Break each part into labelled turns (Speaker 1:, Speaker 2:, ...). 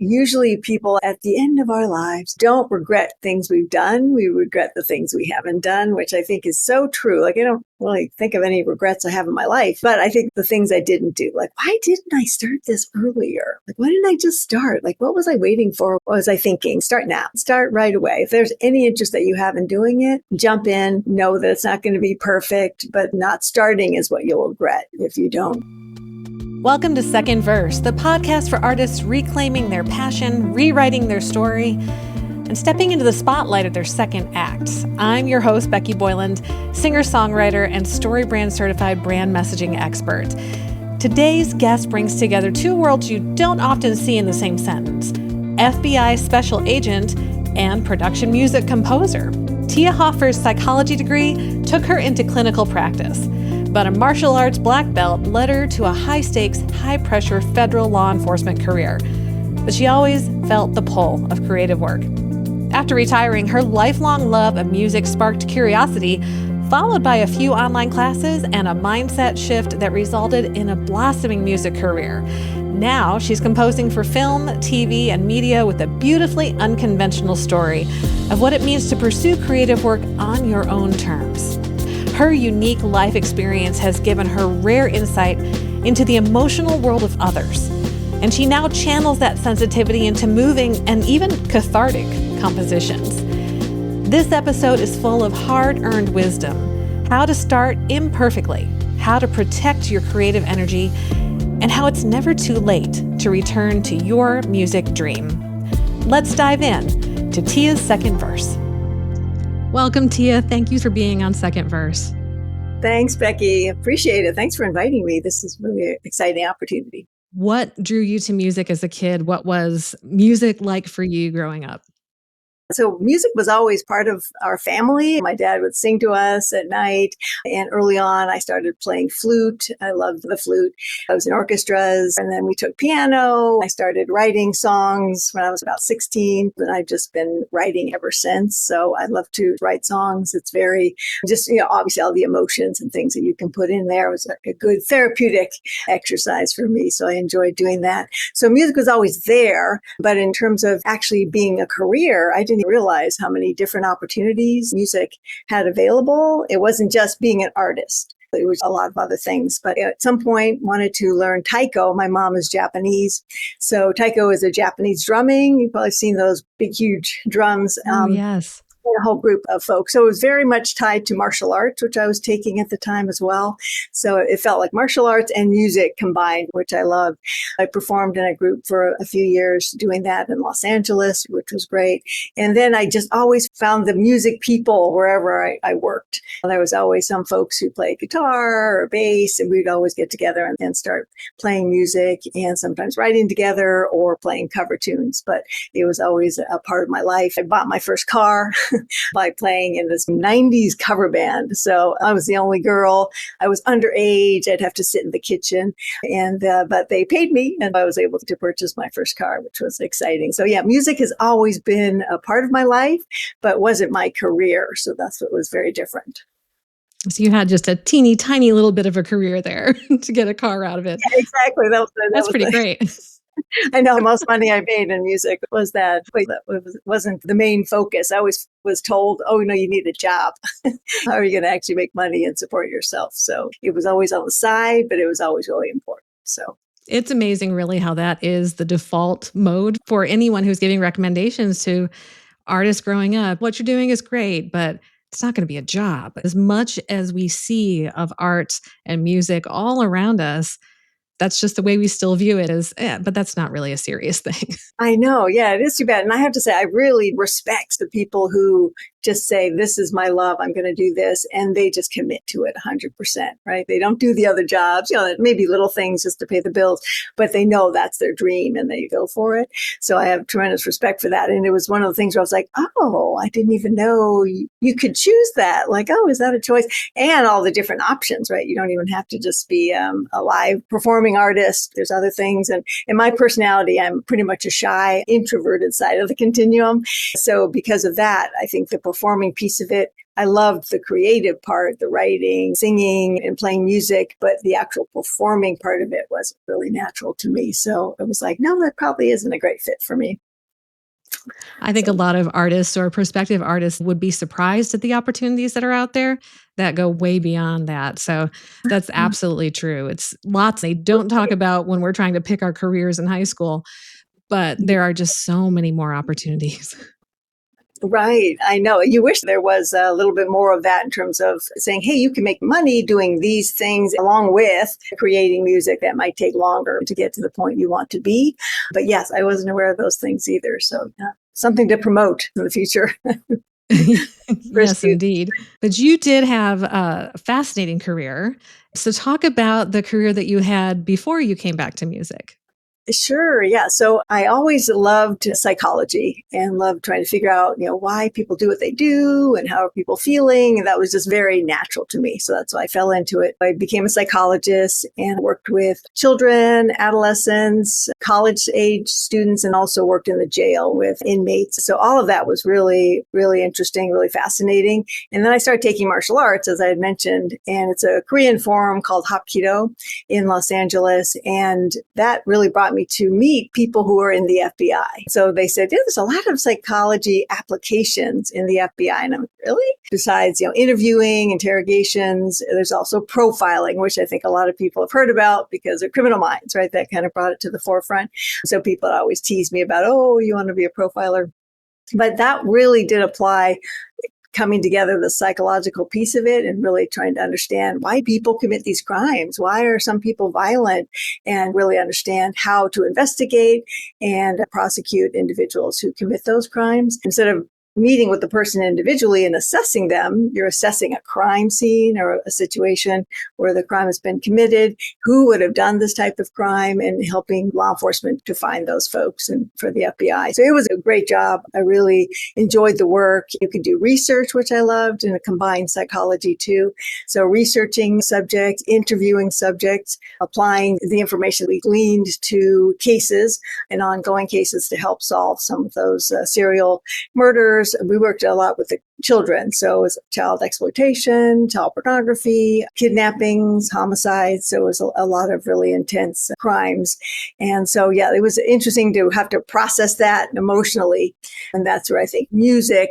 Speaker 1: usually people at the end of our lives don't regret things we've done. We regret the things we haven't done, which I think is so true. Like, I don't really think of any regrets I have in my life, but I think the things I didn't do, like, why didn't I start this earlier? Like, why didn't I just start? Like, what was I waiting for? What was I thinking? Start now. Start right away. If there's any interest that you have in doing it, jump in. Know that it's not going to be perfect, but not starting is what you'll regret if you don't.
Speaker 2: Welcome to Second Verse, the podcast for artists reclaiming their passion, rewriting their story, and stepping into the spotlight of their second act. I'm your host, Becky Boyland, singer-songwriter and StoryBrand certified brand messaging expert. Today's guest brings together two worlds you don't often see in the same sentence: FBI special agent and production music composer. Tia Hoffer's psychology degree took her into clinical practice, but a martial arts black belt led her to a high-stakes, high-pressure federal law enforcement career. But she always felt the pull of creative work. After retiring, her lifelong love of music sparked curiosity, followed by a few online classes and a mindset shift that resulted in a blossoming music career. Now she's composing for film, TV, and media with a beautifully unconventional story of what it means to pursue creative work on your own terms. Her unique life experience has given her rare insight into the emotional world of others, and she now channels that sensitivity into moving and even cathartic compositions. This episode is full of hard-earned wisdom, how to start imperfectly, how to protect your creative energy, and how it's never too late to return to your music dream. Let's dive in to Tia's Second Verse. Welcome, Tia. Thank you for being on Second Verse.
Speaker 1: Thanks, Becky. Appreciate it. Thanks for inviting me. This is really an exciting opportunity.
Speaker 2: What drew you to music as a kid? What was music like for you growing up?
Speaker 1: So music was always part of our family. My dad would sing to us at night. And early on, I started playing flute. I loved the flute. I was in orchestras. And then we took piano. I started writing songs when I was about 16. And I've just been writing ever since. So I love to write songs. It's very just, obviously all the emotions and things that you can put in there was a good therapeutic exercise for me. So I enjoyed doing that. So music was always there. But in terms of actually being a career, I didn't realize how many different opportunities music had available. It wasn't just being an artist. It was a lot of other things. But at some point, wanted to learn taiko. My mom is Japanese. So taiko is a Japanese drumming. You've probably seen those big, huge drums.
Speaker 2: Yes.
Speaker 1: A whole group of folks. So it was very much tied to martial arts, which I was taking at the time as well. So it felt like martial arts and music combined, which I loved. I performed in a group for a few years doing that in Los Angeles, which was great. And then I just always found the music people wherever I worked. There was always some folks who played guitar or bass, and we'd always get together and start playing music and sometimes writing together or playing cover tunes. But it was always a part of my life. I bought my first car by playing in this 90s cover band. So I was the only girl. I was underage. I'd have to sit in the kitchen, but they paid me and I was able to purchase my first car, which was exciting. So yeah, music has always been a part of my life, but wasn't my career. So that's what was very different.
Speaker 2: So you had just a teeny tiny little bit of a career there to get a car out of it.
Speaker 1: Yeah, exactly.
Speaker 2: That's pretty great.
Speaker 1: I know the most money I made in music was that, but that wasn't the main focus. I always was told, oh, no, you need a job. How are you going to actually make money and support yourself? So it was always on the side, but it was always really important. So
Speaker 2: it's amazing really how that is the default mode for anyone who's giving recommendations to artists growing up. What you're doing is great, but it's not going to be a job. As much as we see of art and music all around us, that's just the way we still view it as, but that's not really a serious thing.
Speaker 1: I know. Yeah, it is too bad. And I have to say, I really respect the people who just say, this is my love, I'm going to do this. And they just commit to it 100%, right? They don't do the other jobs, maybe little things just to pay the bills, but they know that's their dream and they go for it. So I have tremendous respect for that. And it was one of the things where I was like, oh, I didn't even know you could choose that. Like, oh, is that a choice? And all the different options, right? You don't even have to just be a live performing artist. There's other things. And in my personality, I'm pretty much a shy, introverted side of the continuum. So because of that, I think the performing piece of it. I loved the creative part, the writing, singing, and playing music, but the actual performing part of it wasn't really natural to me. So it was like, no, that probably isn't a great fit for me.
Speaker 2: I think a lot of artists or prospective artists would be surprised at the opportunities that are out there that go way beyond that. So that's absolutely true. It's lots they don't talk about when we're trying to pick our careers in high school, but there are just so many more opportunities.
Speaker 1: Right. I know. You wish there was a little bit more of that in terms of saying, hey, you can make money doing these things along with creating music that might take longer to get to the point you want to be. But yes, I wasn't aware of those things either. So something to promote in the future.
Speaker 2: Yes, indeed. But you did have a fascinating career. So talk about the career that you had before you came back to music.
Speaker 1: Sure. Yeah. So I always loved psychology and loved trying to figure out, why people do what they do and how are people feeling. And that was just very natural to me. So that's why I fell into it. I became a psychologist and worked with children, adolescents, college age students, and also worked in the jail with inmates. So all of that was really, really interesting, really fascinating. And then I started taking martial arts, as I had mentioned, and it's a Korean form called Hapkido in Los Angeles. And that really brought me to meet people who are in the FBI. So they said, there's a lot of psychology applications in the FBI. And I'm really, besides, interviewing, interrogations, there's also profiling, which I think a lot of people have heard about because of Criminal Minds, right? That kind of brought it to the forefront. So people always tease me about, oh, you want to be a profiler. But that really did apply, coming together the psychological piece of it and really trying to understand why people commit these crimes. Why are some people violent? And really understand how to investigate and prosecute individuals who commit those crimes. Instead of meeting with the person individually and assessing them, you're assessing a crime scene or a situation where the crime has been committed, who would have done this type of crime, and helping law enforcement to find those folks and for the FBI. So it was a great job. I really enjoyed the work. You could do research, which I loved, and a combined psychology too. So researching subjects, interviewing subjects, applying the information we gleaned to cases and ongoing cases to help solve some of those serial murders. We worked a lot with the children. So it was child exploitation, child pornography, kidnappings, homicides. So it was a lot of really intense crimes. And so, yeah, it was interesting to have to process that emotionally. And that's where I think music,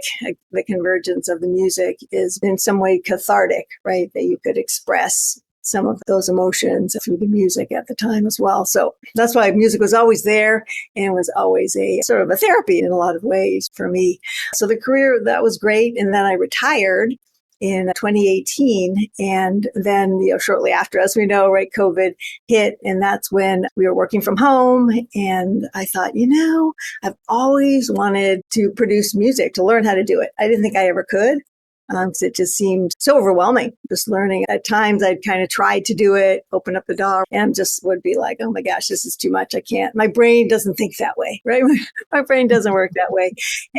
Speaker 1: the convergence of the music, is in some way cathartic, right? That you could express some of those emotions through the music at the time as well. So that's why music was always there and was always a sort of a therapy in a lot of ways for me. So the career, that was great. And then I retired in 2018. And then, shortly after, as we know, right, COVID hit. And that's when we were working from home. And I thought, I've always wanted to produce music, to learn how to do it. I didn't think I ever could. So it just seemed so overwhelming, just learning. At times I'd kind of tried to do it, open up the door, and just would be like, oh my gosh, this is too much. I can't. My brain doesn't think that way, right? My brain doesn't work that way.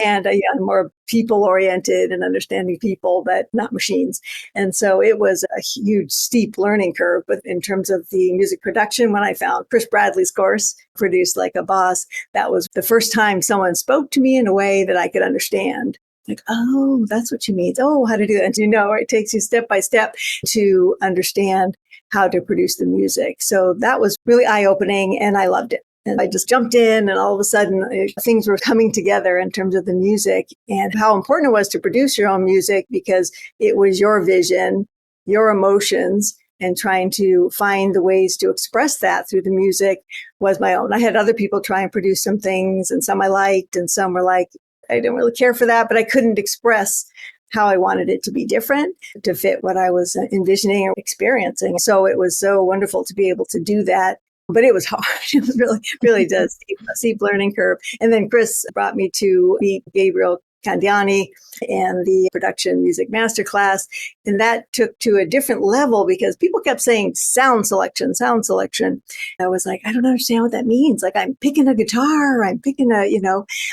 Speaker 1: And I'm more people oriented and understanding people, but not machines. And so it was a huge, steep learning curve. But in terms of the music production, when I found Chris Bradley's course, Produced Like a Boss, that was the first time someone spoke to me in a way that I could understand. Like, oh, that's what you mean. Oh, how to do that. And it takes you step by step to understand how to produce the music. So that was really eye-opening and I loved it. And I just jumped in and all of a sudden things were coming together in terms of the music and how important it was to produce your own music because it was your vision, your emotions, and trying to find the ways to express that through the music was my own. I had other people try and produce some things and some I liked and some were like, I didn't really care for that, but I couldn't express how I wanted it to be different to fit what I was envisioning or experiencing. So it was so wonderful to be able to do that. But it was hard. It was really does steep learning curve. And then Chris brought me to meet Gabriel Candiani and the production music masterclass. And that took to a different level because people kept saying sound selection, sound selection. I was like, I don't understand what that means. Like I'm picking a guitar, I'm picking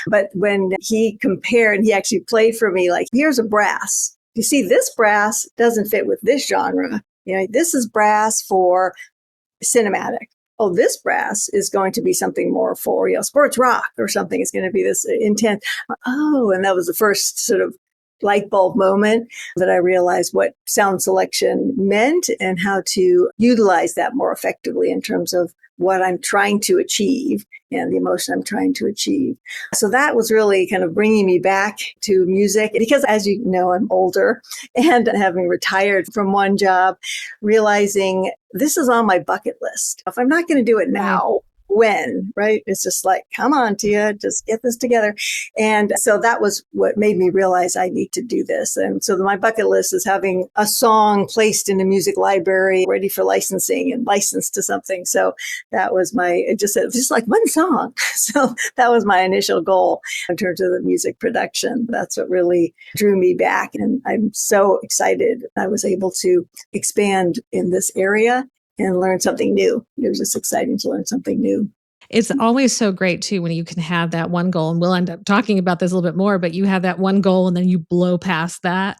Speaker 1: but when he compared, he actually played for me, like, here's a brass. You see, this brass doesn't fit with this genre. This is brass for cinematic. Oh, this brass is going to be something more for, sports rock or something. It's going to be this intense. Oh, and that was the first sort of light bulb moment that I realized what sound selection meant and how to utilize that more effectively in terms of what I'm trying to achieve and the emotion I'm trying to achieve. So that was really kind of bringing me back to music because, as you know, I'm older and having retired from one job, realizing this is on my bucket list. If I'm not going to do it now, when, right? It's just like, come on, Tia, just get this together. And so that was what made me realize I need to do this. And so my bucket list is having a song placed in a music library, ready for licensing and licensed to something. So that was just like one song. So that was my initial goal in terms of the music production. That's what really drew me back. And I'm so excited I was able to expand in this area and learn something new. It was just exciting to learn something new.
Speaker 2: It's always so great too when you can have that one goal, and we'll end up talking about this a little bit more, but you have that one goal and then you blow past that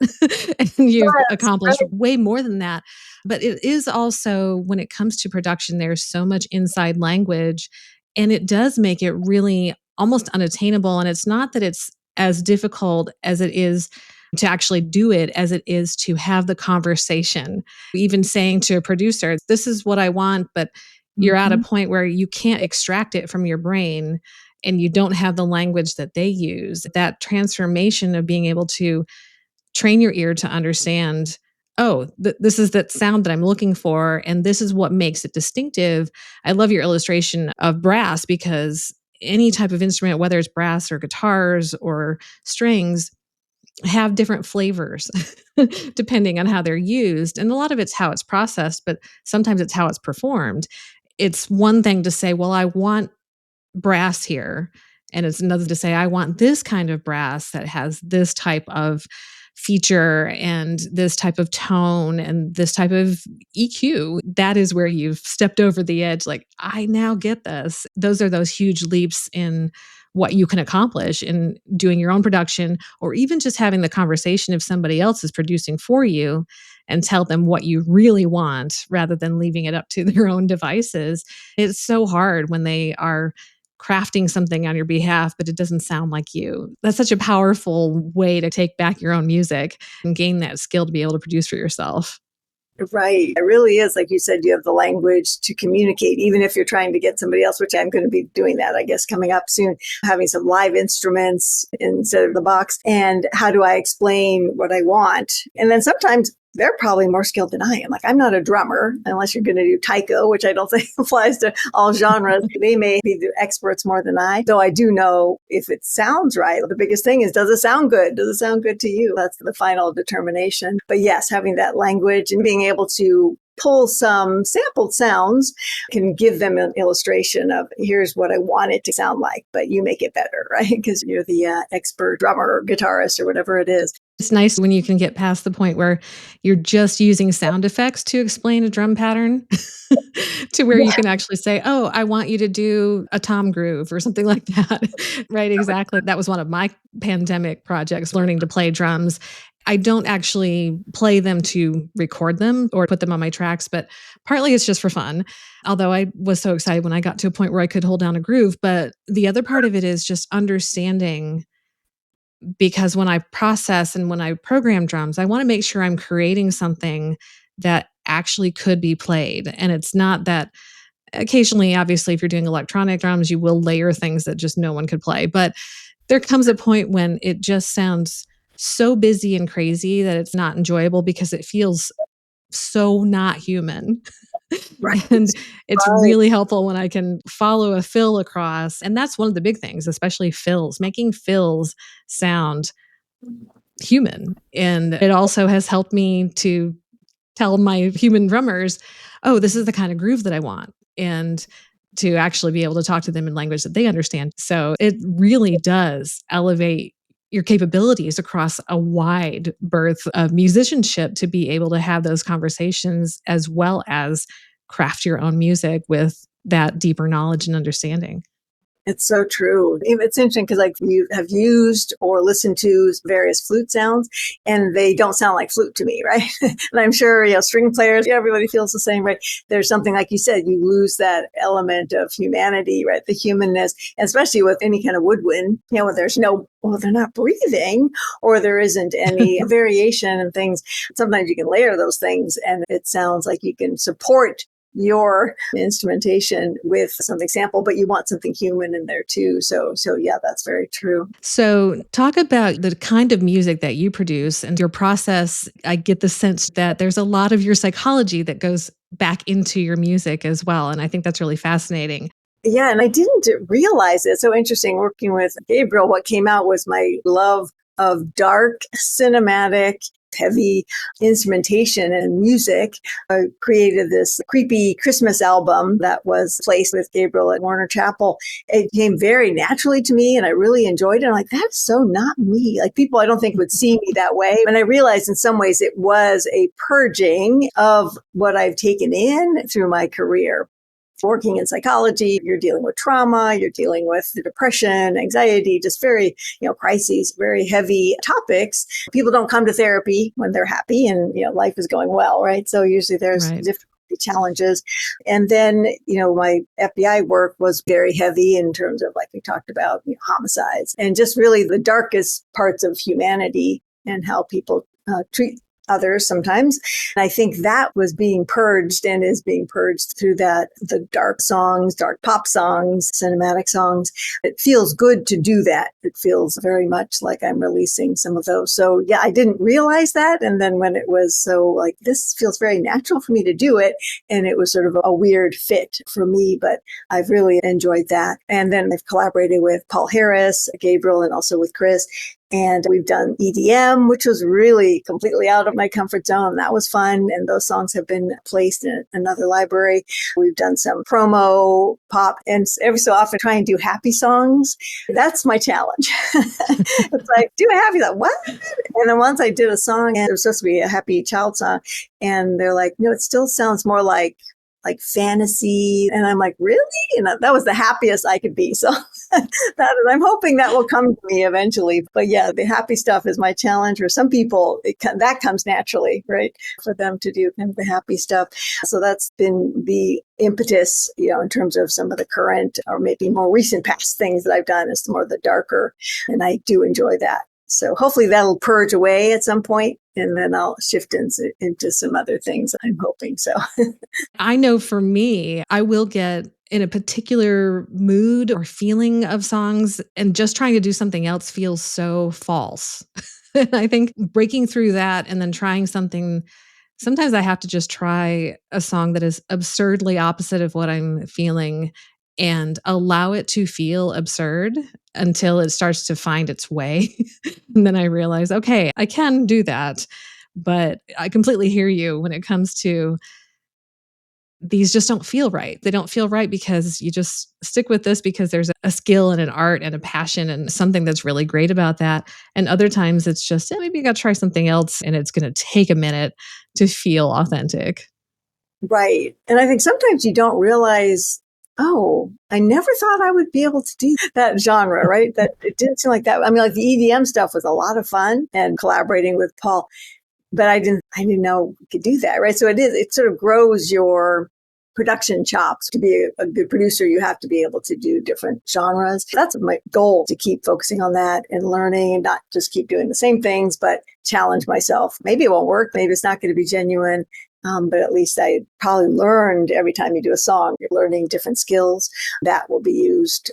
Speaker 2: and you've accomplished way more than that. But it is also, when it comes to production, there's so much inside language and it does make it really almost unattainable. And it's not that it's as difficult as it is to actually do it as it is to have the conversation. Even saying to a producer, this is what I want, but you're at a point where you can't extract it from your brain and you don't have the language that they use. That transformation of being able to train your ear to understand, this is that sound that I'm looking for, and this is what makes it distinctive. I love your illustration of brass because any type of instrument, whether it's brass or guitars or strings, have different flavors depending on how they're used. And a lot of it's how it's processed, but sometimes it's how it's performed. It's one thing to say, well, I want brass here. And it's another to say, I want this kind of brass that has this type of feature and this type of tone and this type of EQ. That is where you've stepped over the edge. Like, I now get this. Those are those huge leaps in what you can accomplish in doing your own production, or even just having the conversation if somebody else is producing for you and tell them what you really want rather than leaving it up to their own devices. It's so hard when they are crafting something on your behalf, but it doesn't sound like you. That's such a powerful way to take back your own music and gain that skill to be able to produce for yourself.
Speaker 1: Right. It really is. Like you said, you have the language to communicate, even if you're trying to get somebody else, which I'm going to be doing that, I guess, coming up soon, having some live instruments instead of the box. And how do I explain what I want? And then sometimes they're probably more skilled than I am. Like, I'm not a drummer unless you're going to do taiko, which I don't think applies to all genres. They may be the experts more than I, though I do know if it sounds right. The biggest thing is, does it sound good? Does it sound good to you? That's the final determination. But yes, having that language and being able to pull some sampled sounds can give them an illustration of, here's what I want it to sound like, but you make it better, right? Because you're the expert drummer or guitarist or whatever it is.
Speaker 2: It's nice when you can get past the point where you're just using sound effects to explain a drum pattern to where you can actually say, oh, I want you to do a tom groove or something like that. Right, exactly. That was one of my pandemic projects, learning to play drums. I don't actually play them to record them or put them on my tracks, but partly it's just for fun. Although I was so excited when I got to a point where I could hold down a groove. But the other part of it is just understanding, because when I process and when I program drums, I want to make sure I'm creating something that actually could be played. And it's not that occasionally, obviously, if you're doing electronic drums, you will layer things that just no one could play. But there comes a point when it just sounds so busy and crazy that it's not enjoyable because it feels so not human.
Speaker 1: Right.
Speaker 2: And it's really helpful when I can follow a fill across. And that's one of the big things, especially fills, making fills sound human. And it also has helped me to tell my human drummers, oh, this is the kind of groove that I want. And to actually be able to talk to them in language that they understand. So it really does elevate your capabilities across a wide berth of musicianship to be able to have those conversations as well as craft your own music with that deeper knowledge and understanding.
Speaker 1: It's so true. It's interesting because like you have used or listened to various flute sounds and they don't sound like flute to me, right? And I'm sure, string players, everybody feels the same, right? There's something like you said, you lose that element of humanity, right? The humanness, especially with any kind of woodwind, where there's they're not breathing or there isn't any variation and things. Sometimes you can layer those things and it sounds like you can support your instrumentation with something sample, but you want something human in there too. So yeah, that's very true.
Speaker 2: So talk about the kind of music that you produce and your process. I get the sense that there's a lot of your psychology that goes back into your music as well. And I think that's really fascinating.
Speaker 1: Yeah, and I didn't realize it. So interesting working with Gabriel. What came out was my love of dark, cinematic, heavy instrumentation and music. I created this creepy Christmas album that was placed with Gabriel at Warner Chapel. It came very naturally to me and I really enjoyed it. I'm like, that's so not me. Like people I don't think would see me that way. And I realized in some ways it was a purging of what I've taken in through my career. Working in psychology, you're dealing with trauma, you're dealing with depression, anxiety, just very, crises, very heavy topics. People don't come to therapy when they're happy and, life is going well, right? So usually there's different challenges. And then, my FBI work was very heavy in terms of, like we talked about, homicides and just really the darkest parts of humanity and how people treat others sometimes. And I think that was being purged and is being purged through the dark songs, dark pop songs, cinematic songs. It feels good to do that. It feels very much like I'm releasing some of those. So yeah, I didn't realize that. And then when it was so like, this feels very natural for me to do it. And it was sort of a weird fit for me, but I've really enjoyed that. And then I've collaborated with Paul Harris, Gabriel, and also with Chris. And we've done EDM, which was really completely out of my comfort zone. That was fun. And those songs have been placed in another library. We've done some promo pop and every so often try and do happy songs. That's my challenge. It's like, do a happy song. What? And then once I did a song and it was supposed to be a happy child song. And they're like, no, it still sounds more like fantasy. And I'm like, really? And that was the happiest I could be. So I'm hoping that will come to me eventually. But yeah, the happy stuff is my challenge. For some people, that comes naturally, right? For them to do kind of the happy stuff. So that's been the impetus, in terms of some of the current or maybe more recent past things that I've done is more the darker. And I do enjoy that. So hopefully that'll purge away at some point, and then I'll shift into some other things. I'm hoping so.
Speaker 2: I know for me, I will get in a particular mood or feeling of songs, and just trying to do something else feels so false. And I think breaking through that and then trying something, sometimes I have to just try a song that is absurdly opposite of what I'm feeling and allow it to feel absurd until it starts to find its way. And then I realize, okay, I can do that. But I completely hear you when it comes to these just don't feel right. They don't feel right because you just stick with this because there's a skill and an art and a passion and something that's really great about that. And other times it's just, maybe you got to try something else and it's going to take a minute to feel authentic.
Speaker 1: Right. And I think sometimes you don't realize, oh, I never thought I would be able to do that genre, right? That it didn't seem like that. I mean, like the EDM stuff was a lot of fun and collaborating with Paul, but I didn't know we could do that, right? So it sort of grows your production chops. To be a good producer, you have to be able to do different genres. That's my goal, to keep focusing on that and learning and not just keep doing the same things, but challenge myself. Maybe it won't work. Maybe it's not going to be genuine. But at least I probably learned every time you do a song, you're learning different skills that will be used.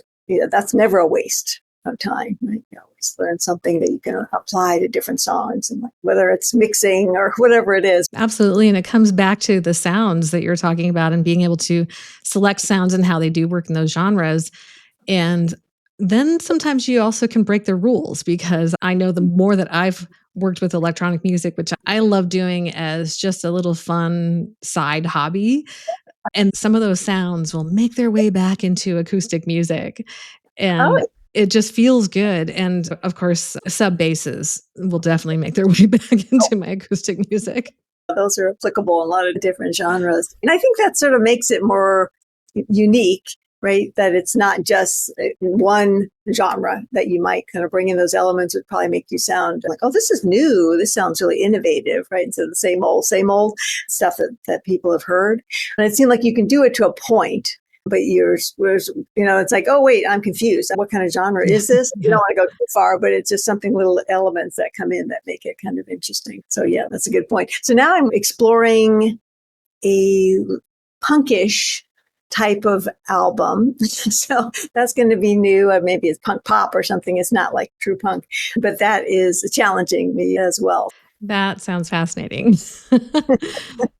Speaker 1: That's never a waste of time. Right? You always learn something that you can apply to different songs, and whether it's mixing or whatever it is.
Speaker 2: Absolutely. And it comes back to the sounds that you're talking about and being able to select sounds and how they do work in those genres. And then sometimes you also can break the rules, because I know the more that I've worked with electronic music, which I love doing as just a little fun side hobby. And some of those sounds will make their way back into acoustic music. And it just feels good. And of course, sub basses will definitely make their way back into my acoustic music.
Speaker 1: Those are applicable in a lot of different genres. And I think that sort of makes it more unique. right? That it's not just one genre that you might kind of bring in those elements would probably make you sound like, oh, this is new. This sounds really innovative, right? Instead of the same old stuff that people have heard. And it seemed like you can do it to a point, but it's like, oh, wait, I'm confused. What kind of genre is this? You don't want to go too far, but it's just something, little elements that come in that make it kind of interesting. So yeah, that's a good point. So now I'm exploring a punkish type of album. So that's going to be new. Maybe it's punk pop or something. It's not like true punk, but that is challenging me as well.
Speaker 2: That sounds fascinating.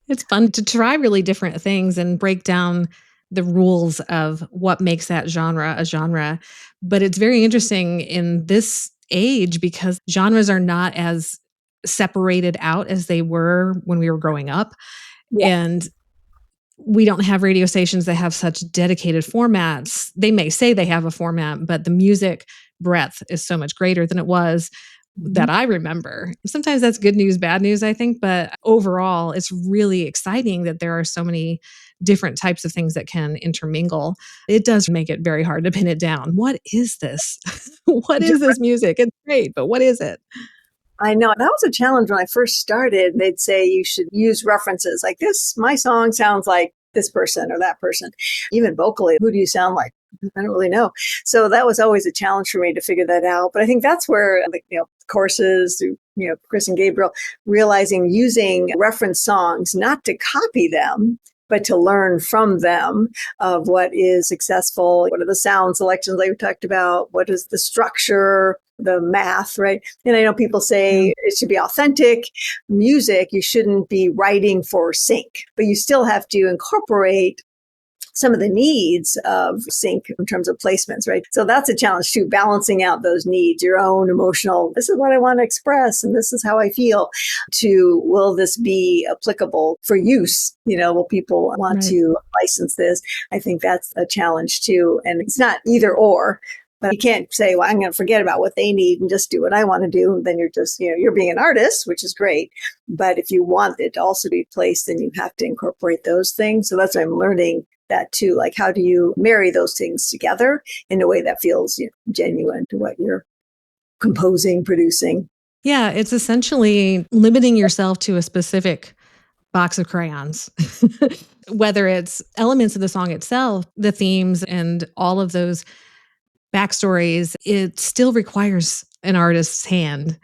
Speaker 2: It's fun to try really different things and break down the rules of what makes that genre a genre. But it's very interesting in this age because genres are not as separated out as they were when we were growing up.
Speaker 1: Yeah.
Speaker 2: And we don't have radio stations that have such dedicated formats. They may say they have a format, but the music breadth is so much greater than it was that I remember. Sometimes that's good news, bad news, I think. But overall, it's really exciting that there are so many different types of things that can intermingle. It does make it very hard to pin it down. What is this? What is this music? It's great, but what is it?
Speaker 1: I know that was a challenge when I first started. They'd say you should use references like this. My song sounds like this person or that person. Even vocally, who do you sound like? I don't really know. So that was always a challenge for me to figure that out. But I think that's where courses, Chris and Gabriel, realizing using reference songs, not to copy them, but to learn from them of what is successful. What are the sound selections like we talked about? What is the structure, the math, right? And I know people say it should be authentic music. You shouldn't be writing for sync, but you still have to incorporate some of the needs of sync in terms of placements, right? So that's a challenge too, balancing out those needs, your own emotional, this is what I want to express and this is how I feel, to will this be applicable for use? Will people want to license this? I think that's a challenge too. And it's not either or. But you can't say, well, I'm going to forget about what they need and just do what I want to do. Then you're just, you're being an artist, which is great. But if you want it to also be placed, then you have to incorporate those things. So that's what I'm learning that too. Like, how do you marry those things together in a way that feels genuine to what you're composing, producing?
Speaker 2: Yeah, it's essentially limiting yourself to a specific box of crayons. Whether it's elements of the song itself, the themes, and all of those backstories, it still requires an artist's hand.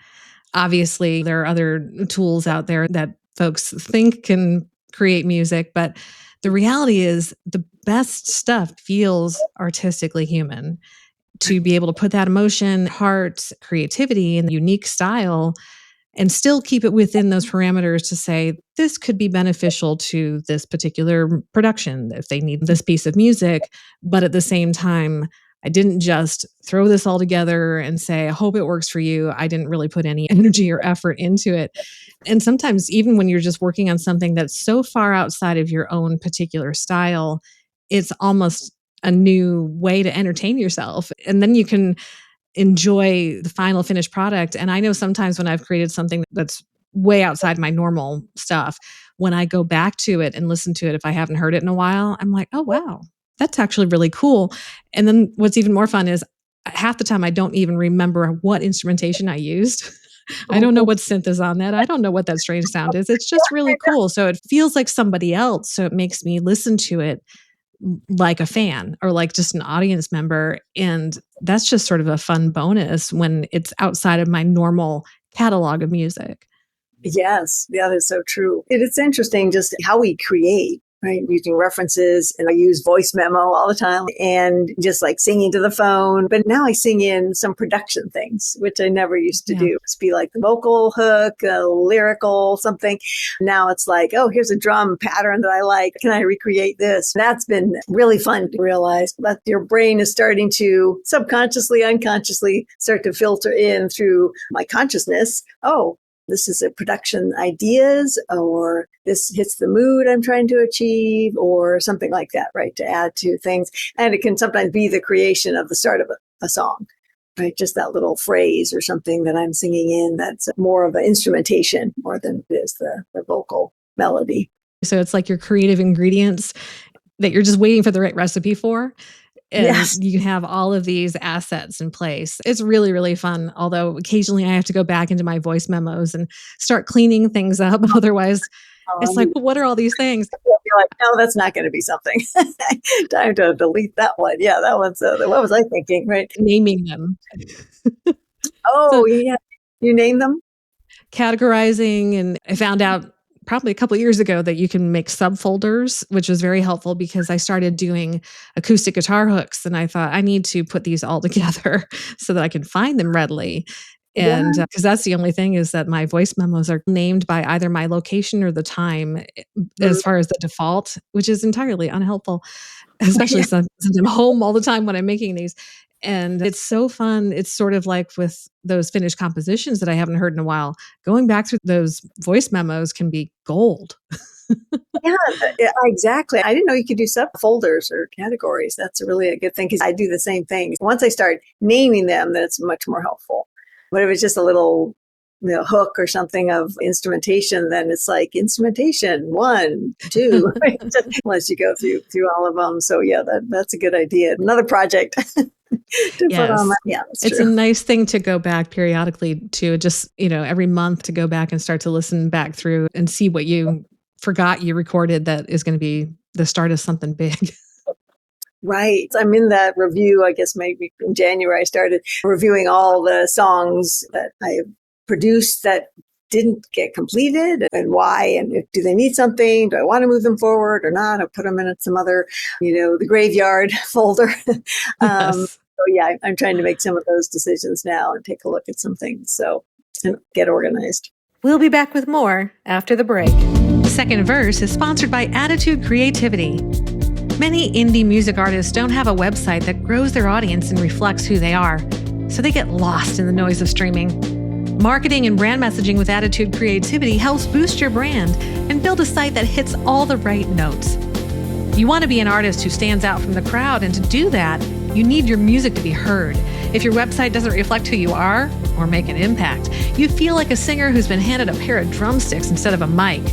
Speaker 2: Obviously, there are other tools out there that folks think can create music, but the reality is the best stuff feels artistically human. To be able to put that emotion, heart, creativity, and unique style, and still keep it within those parameters to say, this could be beneficial to this particular production if they need this piece of music, but at the same time, I didn't just throw this all together and say, I hope it works for you. I didn't really put any energy or effort into it. And sometimes even when you're just working on something that's so far outside of your own particular style, it's almost a new way to entertain yourself. And then you can enjoy the final finished product. And I know sometimes when I've created something that's way outside my normal stuff, when I go back to it and listen to it, if I haven't heard it in a while, I'm like, oh, wow. That's actually really cool. And then what's even more fun is half the time I don't even remember what instrumentation I used. I don't know what synth is on that. I don't know what that strange sound is. It's just really cool. So it feels like somebody else. So it makes me listen to it like a fan or like just an audience member. And that's just sort of a fun bonus when it's outside of my normal catalog of music.
Speaker 1: Yes, that is so true. It's interesting just how we create. Right, using references, and I use voice memo all the time and just like singing to the phone. But now I sing in some production things, which I never used to do. It's be like the vocal hook, lyrical something. Now it's like, oh, here's a drum pattern that I like. Can I recreate this? That's been really fun to realize that your brain is starting to subconsciously, unconsciously start to filter in through my consciousness. Oh, this is a production ideas, or this hits the mood I'm trying to achieve, or something like that, right? To add to things. And it can sometimes be the creation of the start of a song, right? Just that little phrase or something that I'm singing in that's more of an instrumentation more than it is the vocal melody.
Speaker 2: So it's like your creative ingredients that you're just waiting for the right recipe for. And
Speaker 1: Yes.
Speaker 2: you have all of these assets in place. It's really, really fun. Although occasionally I have to go back into my voice memos and start cleaning things up. Otherwise, it's like, well, what are all these things?
Speaker 1: You're like, no, that's not going to be something. Time to delete that one. Yeah, that one's, what was I thinking, right?
Speaker 2: Naming them.
Speaker 1: Oh, yeah. You name them?
Speaker 2: Categorizing. And I found out probably a couple of years ago that you can make subfolders, which was very helpful because I started doing acoustic guitar hooks. And I thought I need to put these all together so that I can find them readily. And because that's the only thing is that my voice memos are named by either my location or the time as far as the default, which is entirely unhelpful, especially since I'm home all the time when I'm making these. And it's so fun. It's sort of like with those finished compositions that I haven't heard in a while. Going back through those voice memos can be gold.
Speaker 1: Yeah, exactly. I didn't know you could do subfolders or categories. That's really a good thing because I do the same thing. Once I start naming them, then it's much more helpful. But if it's just a little hook or something of instrumentation, then it's like instrumentation 1, 2, unless you go through all of them. So yeah, that's a good idea. Another project to put on. It's
Speaker 2: true. A nice thing to go back periodically to just, every month to go back and start to listen back through and see what you forgot you recorded that is going to be the start of something big.
Speaker 1: Right. I'm in that review, I guess maybe in January, I started reviewing all the songs that I produced that didn't get completed and why, and do they need something? Do I want to move them forward or not? I'll put them in some other, the graveyard folder. So yeah, I'm trying to make some of those decisions now and take a look at some things. So and get organized.
Speaker 2: We'll be back with more after the break. Second Verse is sponsored by Attitude Creativity. Many indie music artists don't have a website that grows their audience and reflects who they are, so they get lost in the noise of streaming. Marketing and brand messaging with Attitude Creativity helps boost your brand and build a site that hits all the right notes. You want to be an artist who stands out from the crowd, and to do that, you need your music to be heard. If your website doesn't reflect who you are or make an impact, you feel like a singer who's been handed a pair of drumsticks instead of a mic.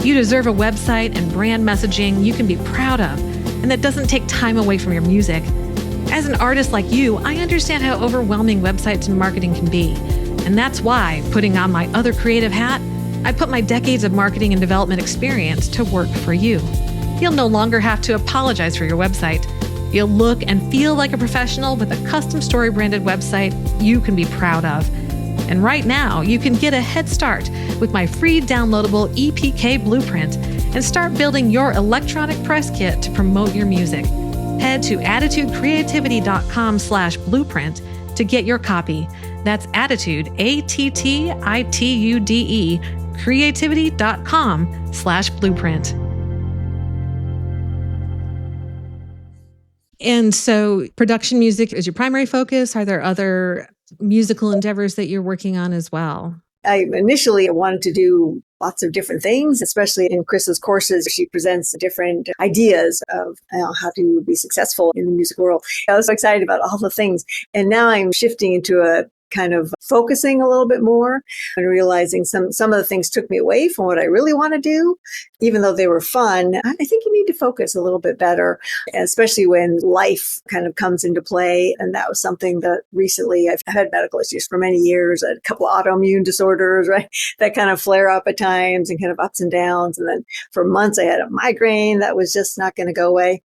Speaker 2: You deserve a website and brand messaging you can be proud of, and that doesn't take time away from your music. As an artist like you, I understand how overwhelming websites and marketing can be. And that's why, putting on my other creative hat, I put my decades of marketing and development experience to work for you. You'll no longer have to apologize for your website. You'll look and feel like a professional with a custom story branded website you can be proud of. And right now, you can get a head start with my free downloadable EPK blueprint and start building your electronic press kit to promote your music. Head to attitudecreativity.com/blueprint to get your copy. That's Attitude, ATTITUDE, creativity.com/blueprint. And so production music is your primary focus. Are there other musical endeavors that you're working on as well?
Speaker 1: I initially wanted to do lots of different things, especially in Chris's courses. She presents different ideas of how to be successful in the music world. I was so excited about all the things. And now I'm shifting into a kind of focusing a little bit more and realizing some of the things took me away from what I really want to do, even though they were fun. I think you need to focus a little bit better, especially when life kind of comes into play. And that was something that recently I've had medical issues for many years, a couple of autoimmune disorders, right? That kind of flare up at times and kind of ups and downs. And then for months I had a migraine that was just not going to go away.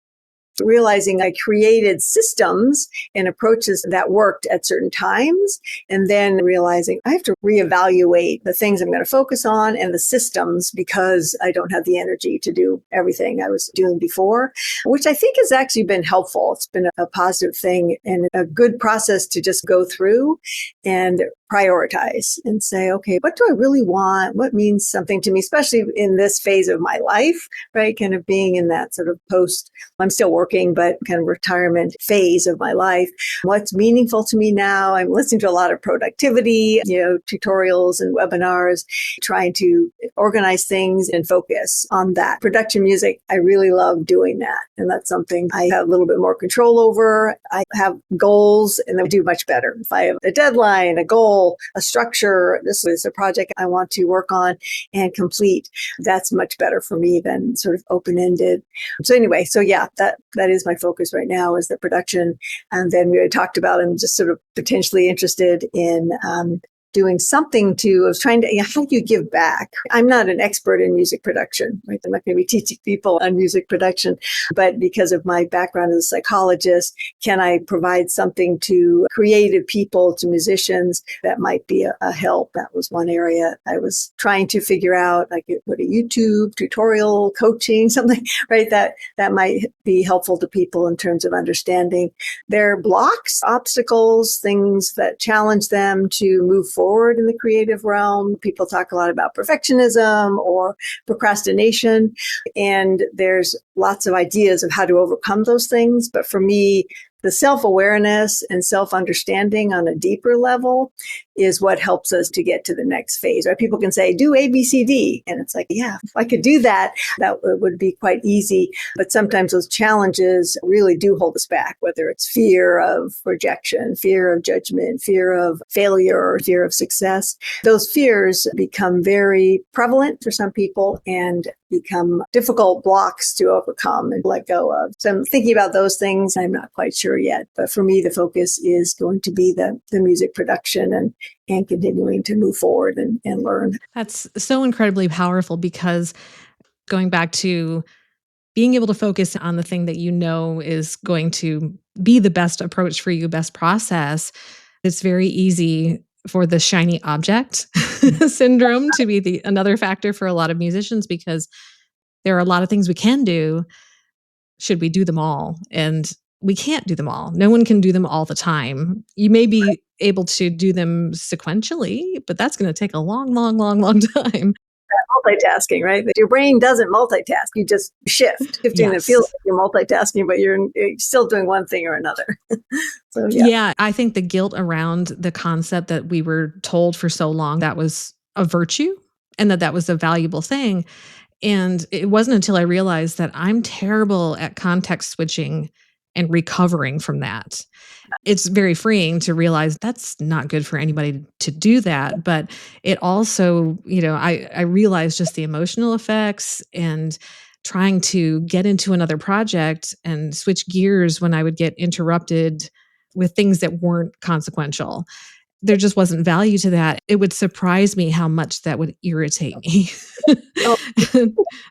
Speaker 1: Realizing I created systems and approaches that worked at certain times, and then realizing I have to reevaluate the things I'm going to focus on and the systems because I don't have the energy to do everything I was doing before, which I think has actually been helpful. It's been a positive thing and a good process to just go through and prioritize and say, okay, what do I really want? What means something to me, especially in this phase of my life, right? Kind of being in that sort of I'm still working, but kind of retirement phase of my life. What's meaningful to me now? I'm listening to a lot of productivity, tutorials and webinars, trying to organize things and focus on that. Production music, I really love doing that. And that's something I have a little bit more control over. I have goals and I do much better. If I have a deadline, a goal, schedule, a structure. This is a project I want to work on and complete. That's much better for me than sort of open-ended. So anyway, so yeah, that is my focus right now, is the production. And then we talked about, I'm just sort of potentially interested in doing something I was trying to, how do you give back? I'm not an expert in music production, right? I'm not going to be teaching people on music production, but because of my background as a psychologist, can I provide something to creative people, to musicians that might be a help? That was one area I was trying to figure out, like what a YouTube tutorial, coaching, something, right? That might be helpful to people in terms of understanding their blocks, obstacles, things that challenge them to move forward in the creative realm. People talk a lot about perfectionism or procrastination, and there's lots of ideas of how to overcome those things. But for me, the self-awareness and self-understanding on a deeper level is what helps us to get to the next phase. Right? People can say, do A, B, C, D. And it's like, yeah, if I could do that, that would be quite easy. But sometimes those challenges really do hold us back, whether it's fear of rejection, fear of judgment, fear of failure, or fear of success. Those fears become very prevalent for some people and become difficult blocks to overcome and let go of. So I'm thinking about those things. I'm not quite sure yet. But for me, the focus is going to be the music production and continuing to move forward and learn.
Speaker 2: That's so incredibly powerful, because going back to being able to focus on the thing that you know is going to be the best approach for you, best process, it's very easy for the shiny object syndrome to be another factor for a lot of musicians, because there are a lot of things we can do. Should we do them all? And we can't do them all. No one can do them all the time. You may be able to do them sequentially, but that's going to take a long, long, long, long time.
Speaker 1: Multitasking, right? Your brain doesn't multitask. You just shifting. Yes. It feels like you're multitasking, but you're still doing one thing or another. So
Speaker 2: yeah, I think the guilt around the concept that we were told for so long that was a virtue and that was a valuable thing. And it wasn't until I realized that I'm terrible at context switching and recovering from that. It's very freeing to realize that's not good for anybody to do that. But it also, I realized just the emotional effects and trying to get into another project and switch gears when I would get interrupted with things that weren't consequential. There just wasn't value to that. It would surprise me how much that would irritate me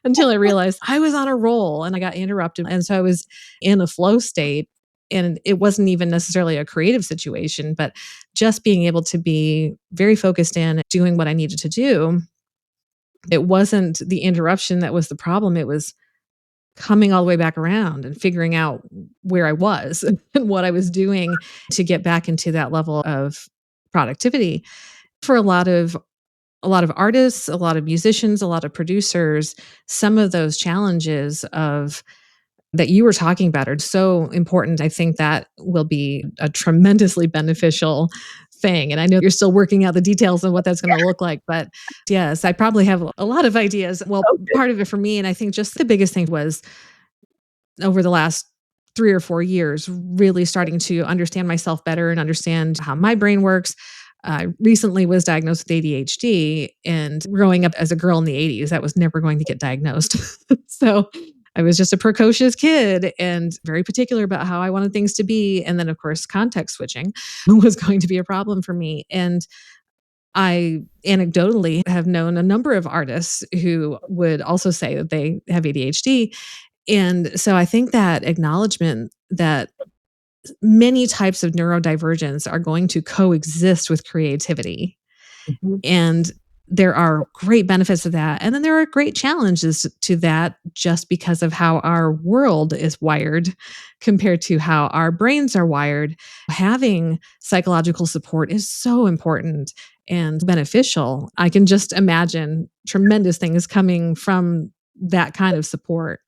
Speaker 2: until I realized I was on a roll and I got interrupted. And so I was in a flow state, and it wasn't even necessarily a creative situation, but just being able to be very focused in doing what I needed to do. It wasn't the interruption that was the problem. It was coming all the way back around and figuring out where I was and what I was doing to get back into that level of productivity. For a lot of artists, a lot of musicians, a lot of producers, some of those challenges that you were talking about are so important. I think that will be a tremendously beneficial thing. And I know you're still working out the details of what that's going to look like, but yes, I probably have a lot of ideas. Well, part of it for me, and I think just the biggest thing was over the last 3 or 4 years, really starting to understand myself better and understand how my brain works. I recently was diagnosed with ADHD, and growing up as a girl in the 80s, that was never going to get diagnosed. So I was just a precocious kid and very particular about how I wanted things to be. And then, of course, context switching was going to be a problem for me. And I anecdotally have known a number of artists who would also say that they have ADHD. And so I think that acknowledgement that many types of neurodivergence are going to coexist with creativity. Mm-hmm. And there are great benefits to that. And then there are great challenges to that just because of how our world is wired compared to how our brains are wired. Having psychological support is so important and beneficial. I can just imagine tremendous things coming from that kind of support.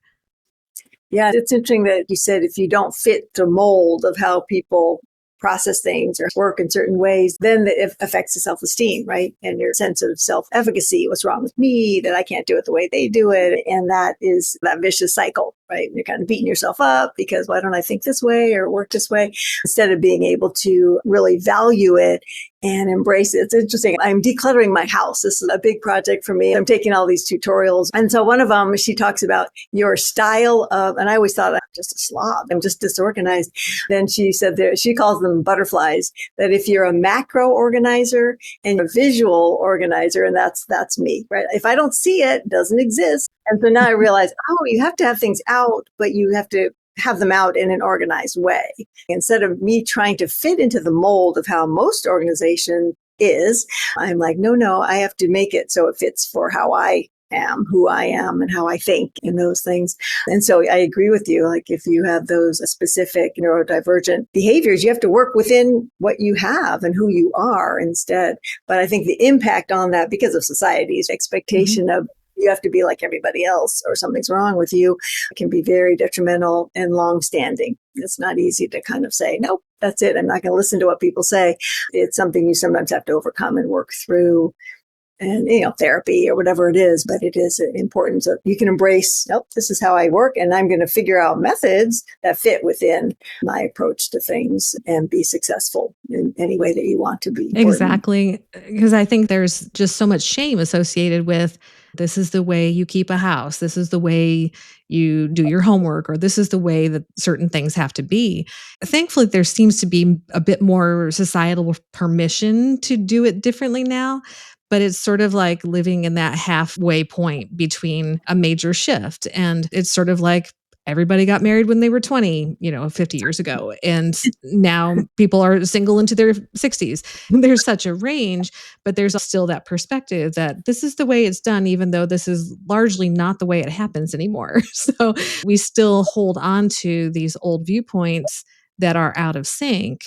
Speaker 1: Yeah, it's interesting that you said if you don't fit the mold of how people process things or work in certain ways, then it affects the self-esteem, right? And your sense of self-efficacy. What's wrong with me that I can't do it the way they do it? And that is that vicious cycle. right? And you're kind of beating yourself up because why don't I think this way or work this way? Instead of being able to really value it and embrace it. It's interesting. I'm decluttering my house. This is a big project for me. I'm taking all these tutorials. And so one of them, she talks about your style of, and I always thought I'm just a slob. I'm just disorganized. Then she said she calls them butterflies, that if you're a macro organizer and a visual organizer, and that's me, right? If I don't see it, it doesn't exist. And so now I realize, you have to have things out, but you have to have them out in an organized way. Instead of me trying to fit into the mold of how most organization is, I'm like, no, I have to make it so it fits for how I am, who I am, and how I think and those things. And so I agree with you. Like if you have those specific neurodivergent behaviors, you have to work within what you have and who you are instead. But I think the impact on that, because of society's expectation of you have to be like everybody else or something's wrong with you, can be very detrimental and long-standing. It's not easy to kind of say, nope, that's it. I'm not going to listen to what people say. It's something you sometimes have to overcome and work through. And, therapy or whatever it is, but it is important that you can embrace, nope, this is how I work. And I'm going to figure out methods that fit within my approach to things and be successful in any way that you want to be.
Speaker 2: Exactly. Because I think there's just so much shame associated with this is the way you keep a house. This is the way you do your homework, or this is the way that certain things have to be. Thankfully, there seems to be a bit more societal permission to do it differently now. But it's sort of like living in that halfway point between a major shift. And it's sort of like everybody got married when they were 20, 50 years ago. And now people are single into their 60s. There's such a range, but there's still that perspective that this is the way it's done, even though this is largely not the way it happens anymore. So we still hold on to these old viewpoints that are out of sync.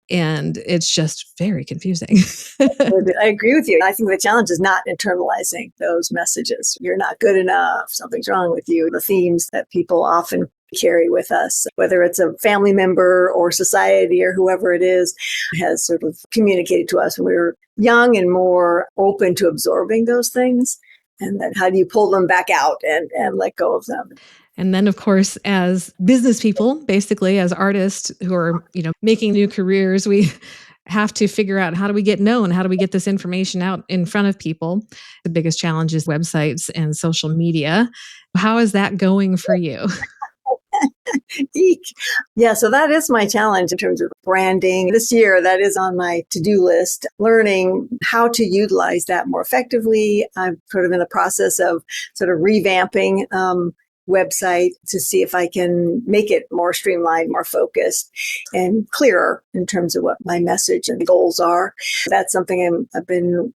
Speaker 2: And it's just very confusing.
Speaker 1: I agree with you. I think the challenge is not internalizing those messages. You're not good enough. Something's wrong with you. The themes that people often carry with us, whether it's a family member or society or whoever it is, has sort of communicated to us when we were young and more open to absorbing those things. And then how do you pull them back out and let go of them?
Speaker 2: And then, of course, as business people, basically as artists who are, making new careers, we have to figure out how do we get known? How do we get this information out in front of people? The biggest challenge is websites and social media. How is that going for you?
Speaker 1: Eek. Yeah, so that is my challenge in terms of branding. This year, that is on my to-do list, learning how to utilize that more effectively. I'm sort of in the process of sort of revamping website to see if I can make it more streamlined, more focused, and clearer in terms of what my message and goals are. That's something I've been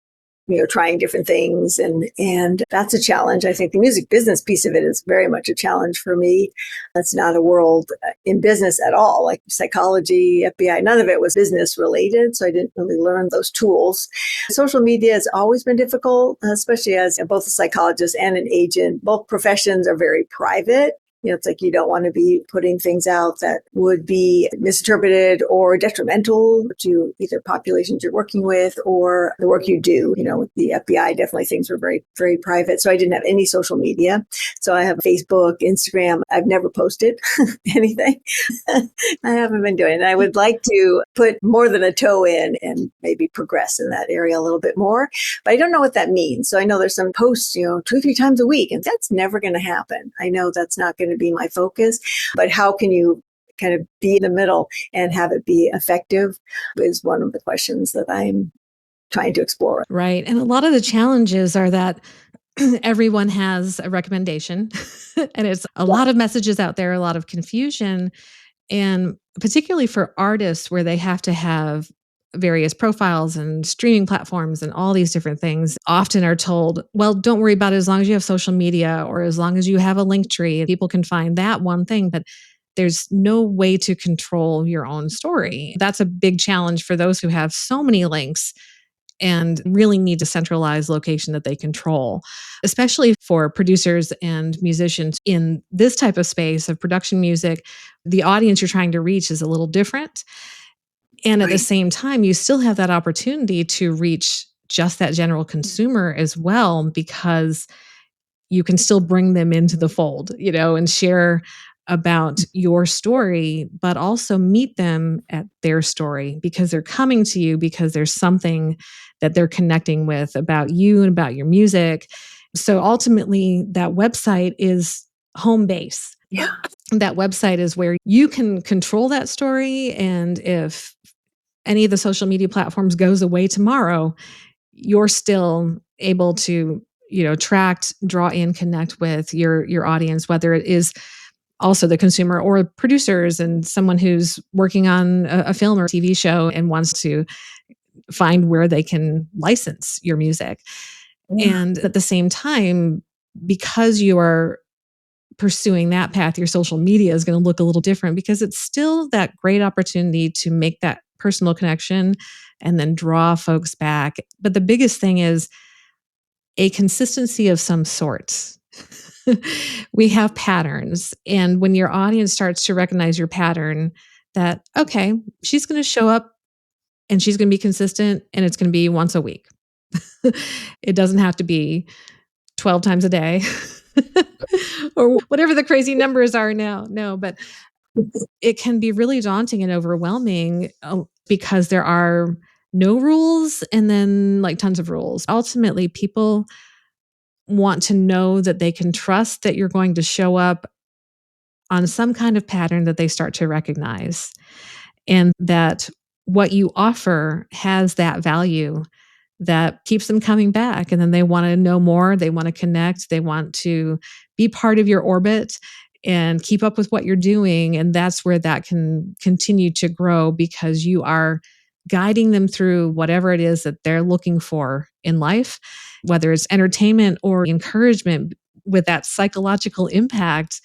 Speaker 1: trying different things. And that's a challenge. I think the music business piece of it is very much a challenge for me. That's not a world in business at all, like psychology, FBI, none of it was business related. So I didn't really learn those tools. Social media has always been difficult, especially as both a psychologist and an agent. Both professions are very private. It's like you don't want to be putting things out that would be misinterpreted or detrimental to either populations you're working with or the work you do. With the FBI, definitely things were very, very private. So I didn't have any social media. So I have Facebook, Instagram. I've never posted anything. I haven't been doing it. I would like to put more than a toe in and maybe progress in that area a little bit more. But I don't know what that means. So I know there's some posts, 2-3 times a week, and that's never going to happen. I know that's not going to be my focus, but how can you kind of be in the middle and have it be effective is one of the questions that I'm trying to explore.
Speaker 2: Right. And a lot of the challenges are that everyone has a recommendation and it's a lot of messages out there, a lot of confusion. And particularly for artists where they have to have various profiles and streaming platforms and all these different things, often are told, well, don't worry about it as long as you have social media or as long as you have a link tree. People can find that one thing, but there's no way to control your own story. That's a big challenge for those who have so many links and really need a centralized location that they control, especially for producers and musicians in this type of space of production music. The audience you're trying to reach is a little different. And at the same time, you still have that opportunity to reach just that general consumer as well, because you can still bring them into the fold, and share about your story, but also meet them at their story, because they're coming to you because there's something that they're connecting with about you and about your music. So ultimately, that website is home base.
Speaker 1: Yeah.
Speaker 2: That website is where you can control that story. And if any of the social media platforms goes away tomorrow, you're still able to, attract, draw in, connect with your audience, whether it is also the consumer or producers and someone who's working on a film or TV show and wants to find where they can license your music.
Speaker 1: Yeah.
Speaker 2: And at the same time, because you are pursuing that path, your social media is going to look a little different, because it's still that great opportunity to make that personal connection and then draw folks back. But the biggest thing is a consistency of some sort. We have patterns. And when your audience starts to recognize your pattern, that, okay, she's going to show up and she's going to be consistent, and it's going to be once a week. It doesn't have to be 12 times a day or whatever the crazy numbers are now. No, but it can be really daunting and overwhelming because there are no rules and then like tons of rules. Ultimately, people want to know that they can trust that you're going to show up on some kind of pattern that they start to recognize, and that what you offer has that value that keeps them coming back. And then they want to know more. They want to connect. They want to be part of your orbit and keep up with what you're doing. And that's where that can continue to grow, because you are guiding them through whatever it is that they're looking for in life, whether it's entertainment or encouragement, with that psychological impact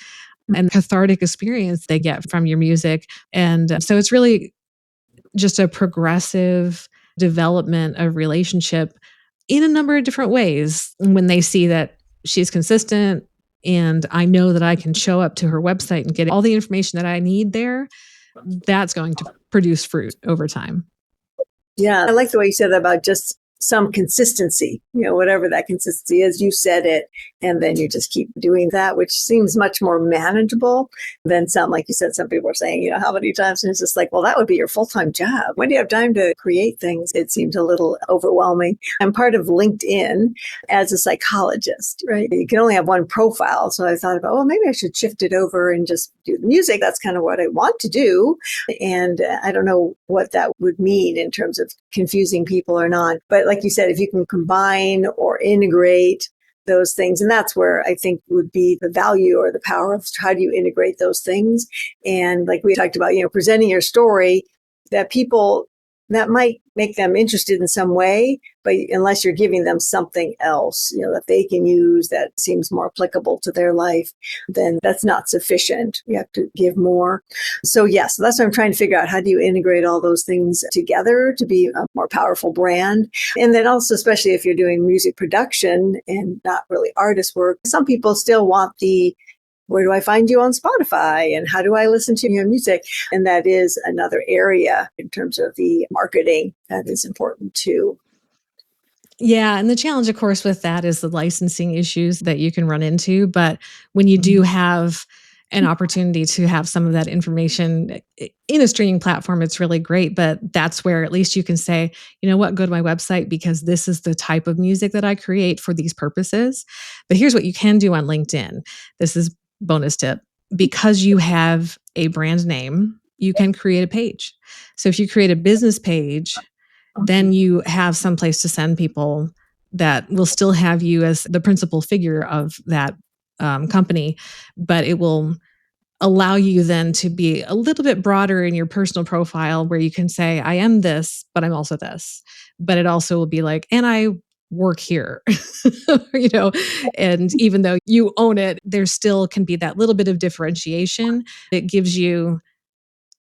Speaker 2: and cathartic experience they get from your music. And so it's really just a progressive development of relationship in a number of different ways. When they see that she's consistent and I know that I can show up to her website and get all the information that I need there, that's going to produce fruit over time.
Speaker 1: Yeah, I like the way you said that about just some consistency, whatever that consistency is, you said it, and then you just keep doing that, which seems much more manageable than some, like you said, some people are saying, how many times? And it's just like, well, that would be your full-time job. When do you have time to create things? It seems a little overwhelming. I'm part of LinkedIn as a psychologist, right? You can only have one profile. So I thought about, well, maybe I should shift it over and just do the music. That's kind of what I want to do. And I don't know what that would mean in terms of confusing people or not. But like you said, if you can combine or integrate those things, and that's where I think would be the value or the power of how do you integrate those things. And like we talked about, presenting your story that people, that might make them interested in some way, but unless you're giving them something else, that they can use that seems more applicable to their life, then that's not sufficient. You have to give more. So yes, that's what I'm trying to figure out. How do you integrate all those things together to be a more powerful brand? And then also, especially if you're doing music production and not really artist work, some people still want where do I find you on Spotify? And how do I listen to your music? And that is another area in terms of the marketing that is important too.
Speaker 2: Yeah. And the challenge, of course, with that is the licensing issues that you can run into. But when you do have an opportunity to have some of that information in a streaming platform, it's really great. But that's where at least you can say, you know what, go to my website because this is the type of music that I create for these purposes. But here's what you can do on LinkedIn. This is bonus tip. Because you have a brand name, you can create a page. So if you create a business page, then you have some place to send people that will still have you as the principal figure of that company, but it will allow you then to be a little bit broader in your personal profile, where you can say, I am this, but I'm also this. But it also will be like, and I work here, and even though you own it, there still can be that little bit of differentiation. It gives you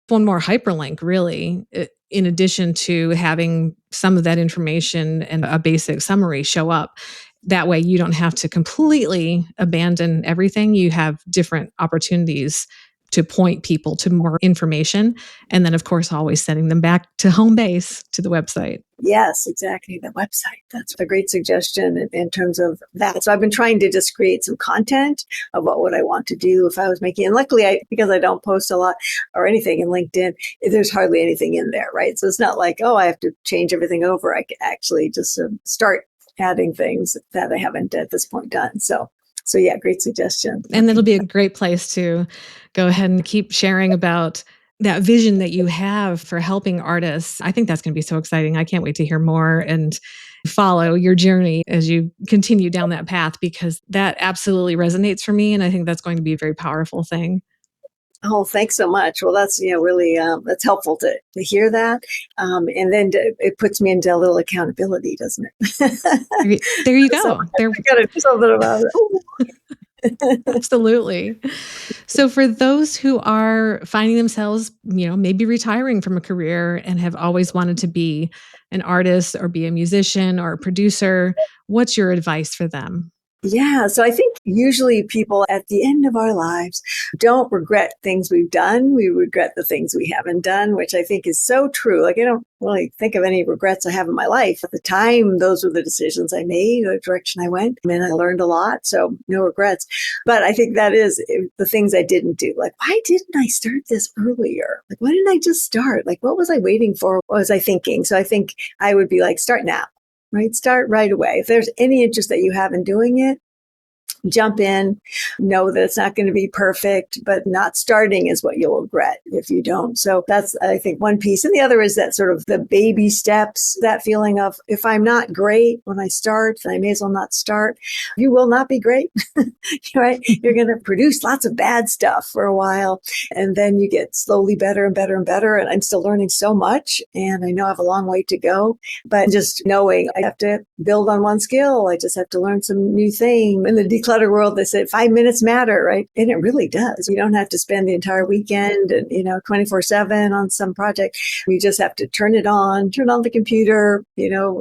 Speaker 2: one more hyperlink, really, in addition to having some of that information and a basic summary show up. That way you don't have to completely abandon everything. You have different opportunities to point people to more information. And then, of course, always sending them back to home base, to the website.
Speaker 1: Yes, exactly. The website. That's a great suggestion in terms of that. So I've been trying to just create some content about what I want to do if I was making, and luckily because I don't post a lot or anything in LinkedIn, there's hardly anything in there, right? So it's not like, oh, I have to change everything over. I can actually just start adding things that I haven't at this point done. So yeah, great suggestion.
Speaker 2: And it'll be a great place to go ahead and keep sharing about that vision that you have for helping artists. I think that's going to be so exciting. I can't wait to hear more and follow your journey as you continue down that path, because that absolutely resonates for me. And I think that's going to be a very powerful thing.
Speaker 1: Oh, thanks so much. Well, that's, really, that's helpful to hear that. And then it puts me into a little accountability, doesn't it?
Speaker 2: There you go.
Speaker 1: I got to do something about it.
Speaker 2: Absolutely. So for those who are finding themselves, maybe retiring from a career and have always wanted to be an artist or be a musician or a producer, what's your advice for them?
Speaker 1: Yeah. So I think usually people at the end of our lives don't regret things we've done. We regret the things we haven't done, which I think is so true. Like I don't really think of any regrets I have in my life. At the time, those were the decisions I made, the direction I went, and I learned a lot. So no regrets. But I think that is the things I didn't do. Like, why didn't I start this earlier? Like, why didn't I just start? Like, what was I waiting for? What was I thinking? So I think I would be like, start now. Right? Start right away. If there's any interest that you have in doing it, jump in, know that it's not going to be perfect, but not starting is what you'll regret if you don't. So that's, I think, one piece. And the other is that sort of the baby steps, that feeling of if I'm not great when I start, then I may as well not start. You will not be great, right? You're going to produce lots of bad stuff for a while, and then you get slowly better and better and better. And I'm still learning so much, and I know I have a long way to go, but just knowing I have to build on one skill. I just have to learn some new thing. In the declutter world, they say 5 minutes matter, right? And it really does. You don't have to spend the entire weekend and, 24/7 on some project. You just have to turn on the computer,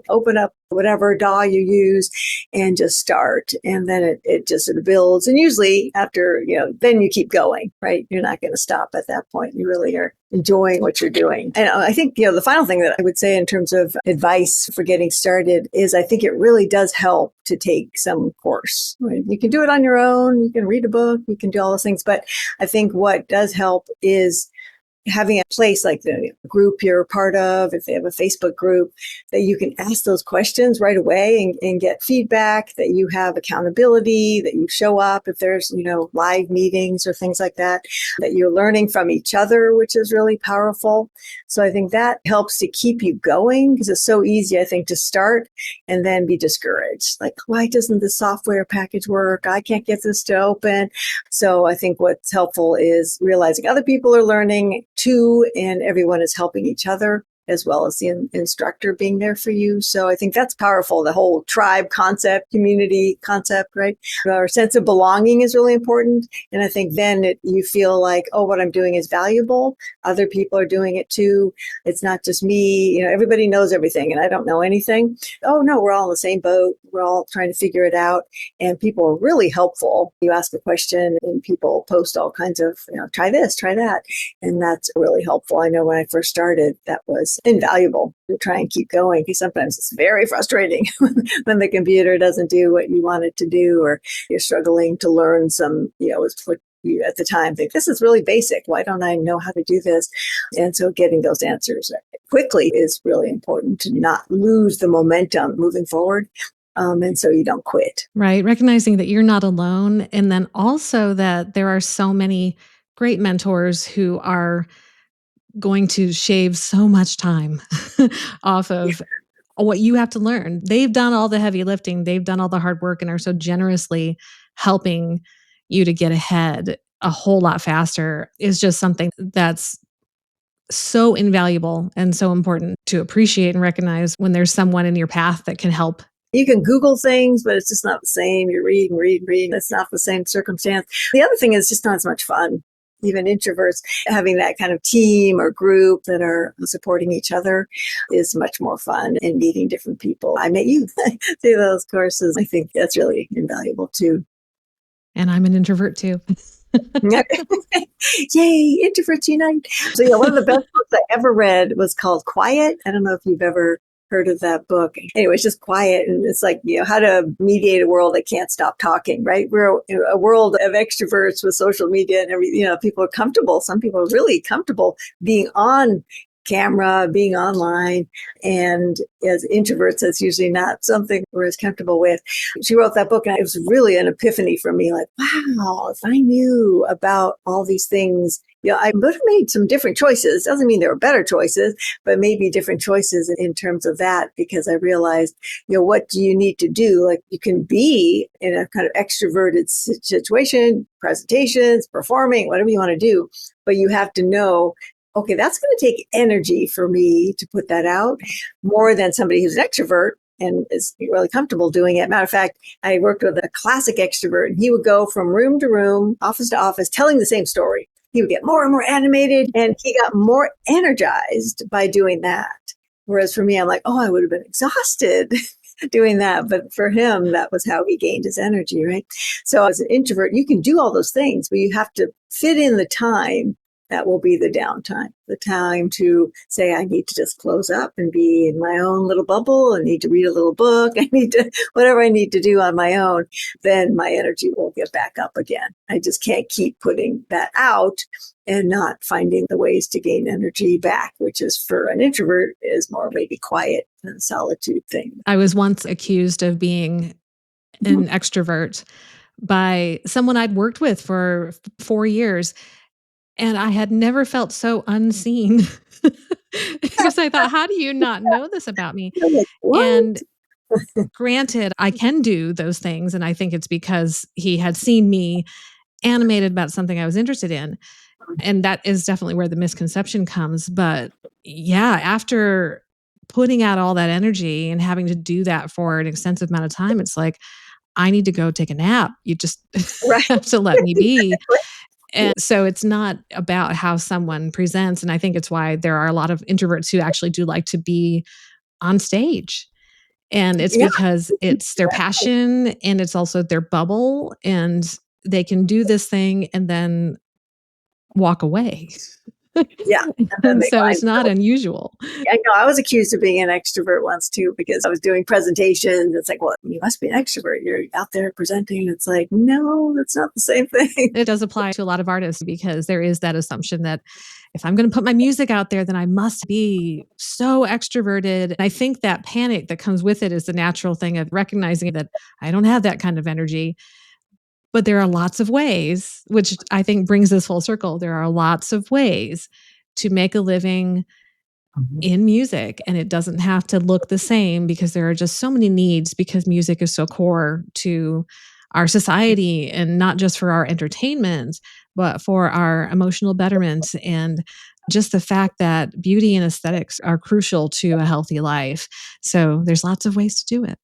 Speaker 1: open up whatever DAW you use and just start. And then it just sort of builds. And usually after, then you keep going, right? You're not going to stop at that point. You really are enjoying what you're doing. And I think, the final thing that I would say in terms of advice for getting started is I think it really does help to take some course. Right? You can do it on your own. You can read a book. You can do all those things. But I think what does help is having a place like the group you're a part of, if they have a Facebook group, that you can ask those questions right away and get feedback, that you have accountability, that you show up if there's, live meetings or things like that you're learning from each other, which is really powerful. So I think that helps to keep you going, because it's so easy, I think, to start and then be discouraged. Like, why doesn't the software package work? I can't get this to open. So I think what's helpful is realizing other people are learning too, and everyone is helping each other, as well as the instructor being there for you. So I think that's powerful. The whole tribe concept, community concept, right? Our sense of belonging is really important. And I think then you feel like, oh, what I'm doing is valuable. Other people are doing it too. It's not just me. Everybody knows everything and I don't know anything. Oh no, we're all in the same boat. We're all trying to figure it out. And people are really helpful. You ask a question and people post all kinds of, try this, try that. And that's really helpful. I know when I first started, that was invaluable to try and keep going, because sometimes it's very frustrating when the computer doesn't do what you want it to do, or you're struggling to learn some, what you at the time think, this is really basic. Why don't I know how to do this? And so getting those answers quickly is really important to not lose the momentum moving forward. And so you don't quit.
Speaker 2: Right. Recognizing that you're not alone. And then also that there are so many great mentors who are going to shave so much time off of what you have to learn. They've done all the heavy lifting. They've done all the hard work and are so generously helping you to get ahead a whole lot faster. Is just something that's so invaluable and so important to appreciate and recognize when there's someone in your path that can help.
Speaker 1: You can Google things, but it's just not the same. You're reading. It's not the same circumstance. The other thing is just not as much fun. Even introverts, having that kind of team or group that are supporting each other is much more fun, and meeting different people. I met you through those courses. I think that's really invaluable too.
Speaker 2: And I'm an introvert too.
Speaker 1: Yay, introverts unite. So yeah, one of the best books I ever read was called Quiet. I don't know if you've ever heard of that book. Anyway, it's just quiet. And it's like, how to mediate a world that can't stop talking, right? We're a world of extroverts with social media and everything. People are comfortable. Some people are really comfortable being on camera, being online. And as introverts, that's usually not something we're as comfortable with. She wrote that book and it was really an epiphany for me. Like, wow, if I knew about all these things, I would have made some different choices. Doesn't mean there were better choices, but maybe different choices in terms of that, because I realized, what do you need to do? Like, you can be in a kind of extroverted situation, presentations, performing, whatever you want to do, but you have to know, okay, that's going to take energy for me to put that out more than somebody who's an extrovert and is really comfortable doing it. Matter of fact, I worked with a classic extrovert, and he would go from room to room, office to office, telling the same story. He would get more and more animated, and he got more energized by doing that. Whereas for me, I'm like, I would have been exhausted doing that. But for him, that was how he gained his energy, right? So as an introvert, you can do all those things, but you have to fit in the time. That will be the downtime, the time to say, I need to just close up and be in my own little bubble. I need to read a little book. I need to, whatever I need to do on my own, then my energy will get back up again. I just can't keep putting that out and not finding the ways to gain energy back, which is for an introvert is more maybe quiet and solitude thing.
Speaker 2: I was once accused of being an extrovert by someone I'd worked with for 4 years. And I had never felt so unseen because I thought, how do you not know this about me?
Speaker 1: Like,
Speaker 2: and granted, I can do those things. And I think it's because he had seen me animated about something I was interested in. And that is definitely where the misconception comes. But yeah, after putting out all that energy and having to do that for an extensive amount of time, it's like, I need to go take a nap. You just have to let me be. And so it's not about how someone presents. And I think it's why there are a lot of introverts who actually do like to be on stage. And it's because it's their passion and it's also their bubble, and they can do this thing and then walk away.
Speaker 1: Yeah.
Speaker 2: And so it's not unusual.
Speaker 1: I know. I was accused of being an extrovert once too, because I was doing presentations. It's like, well, you must be an extrovert. You're out there presenting. It's like, no, that's not the same thing.
Speaker 2: It does apply to a lot of artists because there is that assumption that if I'm going to put my music out there, then I must be so extroverted. And I think that panic that comes with it is the natural thing of recognizing that I don't have that kind of energy. But there are lots of ways, which I think brings this full circle. There are lots of ways to make a living in music, and it doesn't have to look the same because there are just so many needs, because music is so core to our society, and not just for our entertainment, but for our emotional betterment, and just the fact that beauty and aesthetics are crucial to a healthy life. So there's lots of ways to do it.